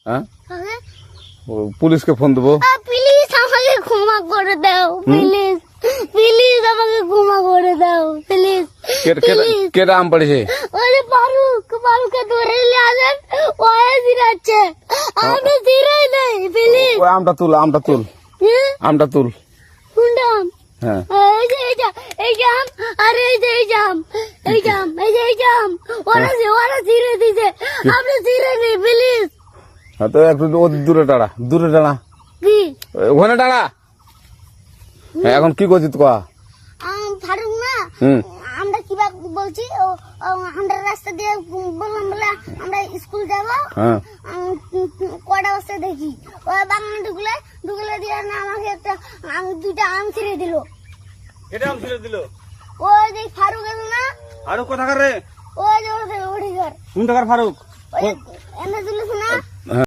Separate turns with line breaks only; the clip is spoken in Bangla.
হ্যাঁ
কাকে?
পুলিশকে ফোন দেবো।
প্লিজ আমাকে ক্ষমা করে দাও, প্লিজ প্লিজ আমাকে ক্ষমা করে দাও, প্লিজ
কেটা আম পড়েছে?
ওরে ফারুককে ধরে নিয়ে আসেন, ও জিরাচ্ছে, আমি জিরাই নাই, প্লিজ।
ওই আমটা তুল আমটা তুল।
কোনটা আম?
হ্যাঁ
এই যে আম, আর এই যে আম, ওরা জিরে দিছে, আপনি জিরে নেই, প্লিজ।
হ্যাঁ তো একটু দূরে দাঁড়া
কি
ওখানে দাঁড়া। হ্যাঁ এখন কি করছিস কয়া?
ফারুক না, আমরা কি বলছি, আমরা রাস্তা দিয়ে বললাম বলে আমরা স্কুল যাবো,
হ্যাঁ
কটা বস্তা দেখি ওই বাগানে ঢুকলে দিয়ে না আমাকে দুইটা আম ছিঁড়ে দিল।
কেটে আম ছিঁড়ে দিল?
ওই যে ফারুক এলো না,
ফারুক কোথাকার রে?
ওই যে ওঠে ঘর,
কোন টাকার ফারুক?
ওই এনে দিল না,